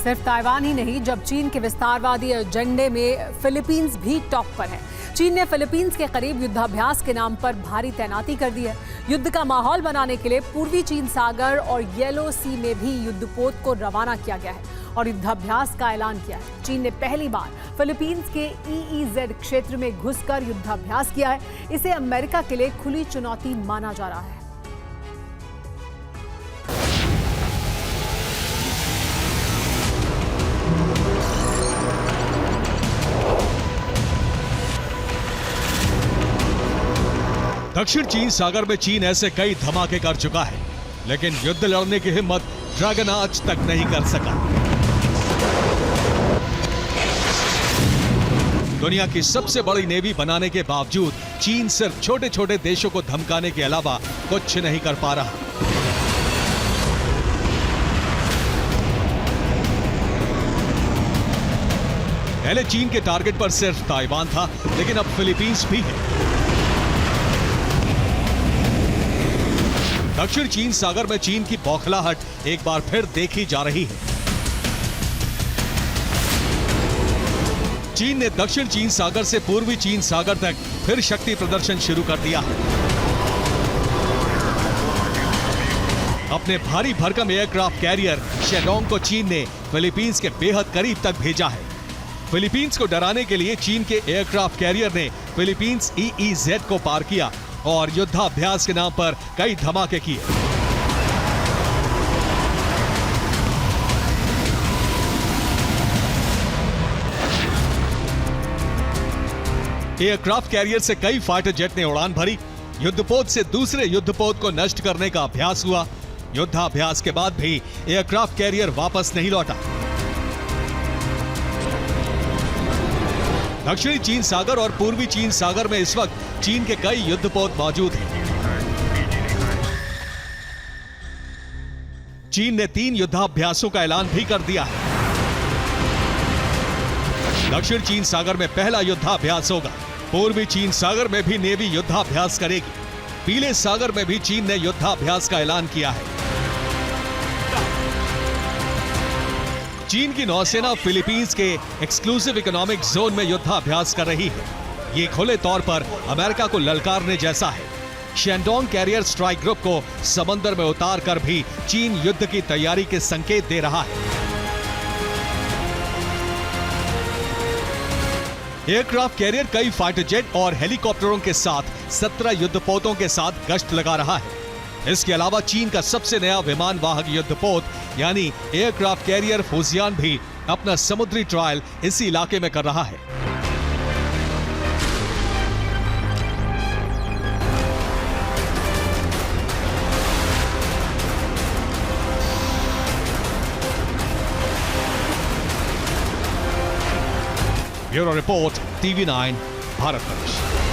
सिर्फ ताइवान ही नहीं, जब चीन के विस्तारवादी एजेंडे में फिलीपींस भी टॉप पर है। चीन ने फिलीपींस के करीब युद्धाभ्यास के नाम पर भारी तैनाती कर दी है। युद्ध का माहौल बनाने के लिए पूर्वी चीन सागर और येलो सी में भी युद्धपोत को रवाना किया गया है और युद्धाभ्यास का ऐलान किया है। चीन ने पहली बार फिलीपींस के EEZ क्षेत्र में घुसकर युद्धाभ्यास किया है। इसे अमेरिका के लिए खुली चुनौती माना जा रहा है। दक्षिण चीन सागर में चीन ऐसे कई धमाके कर चुका है, लेकिन युद्ध लड़ने की हिम्मत ड्रैगन आज तक नहीं कर सका। दुनिया की सबसे बड़ी नेवी बनाने के बावजूद चीन सिर्फ छोटे छोटे देशों को धमकाने के अलावा कुछ नहीं कर पा रहा। पहले चीन के टारगेट पर सिर्फ ताइवान था, लेकिन अब फिलीपींस भी है। दक्षिण चीन सागर में चीन की बौखलाहट एक बार फिर देखी जा रही है। चीन ने दक्षिण चीन सागर से पूर्वी चीन सागर तक फिर शक्ति प्रदर्शन शुरू कर दिया है। अपने भारी भरकम एयरक्राफ्ट कैरियर शेडोंग को चीन ने फिलीपींस के बेहद करीब तक भेजा है। फिलीपींस को डराने के लिए चीन के एयरक्राफ्ट कैरियर ने फिलीपींस EEZ को पार किया और युद्धाभ्यास के नाम पर कई धमाके किए। एयरक्राफ्ट कैरियर से कई फाइटर जेट ने उड़ान भरी। युद्धपोत से दूसरे युद्धपोत को नष्ट करने का अभ्यास हुआ। युद्धाभ्यास के बाद भी एयरक्राफ्ट कैरियर वापस नहीं लौटा। दक्षिणी चीन सागर और पूर्वी चीन सागर में इस वक्त चीन के कई युद्धपोत मौजूद हैं। चीन ने 3 युद्धाभ्यासों का ऐलान भी कर दिया है। दक्षिण चीन सागर में पहला युद्धाभ्यास होगा। पूर्वी चीन सागर में भी नेवी युद्धाभ्यास करेगी। पीले सागर में भी चीन ने युद्धाभ्यास का ऐलान किया है। चीन की नौसेना फिलीपींस के एक्सक्लूसिव इकोनॉमिक जोन में युद्धाभ्यास कर रही है। ये खुले तौर पर अमेरिका को ललकारने जैसा है। शेंडोंग कैरियर स्ट्राइक ग्रुप को समंदर में उतार कर भी चीन युद्ध की तैयारी के संकेत दे रहा है। एयरक्राफ्ट कैरियर कई फाइटर जेट और हेलीकॉप्टरों के साथ 17 युद्धपोतों के साथ गश्त लगा रहा है। इसके अलावा चीन का सबसे नया विमान वाहक युद्धपोत यानी एयरक्राफ्ट कैरियर फुजियान भी अपना समुद्री ट्रायल इसी इलाके में कर रहा है। Bureau report TV9 Bharat.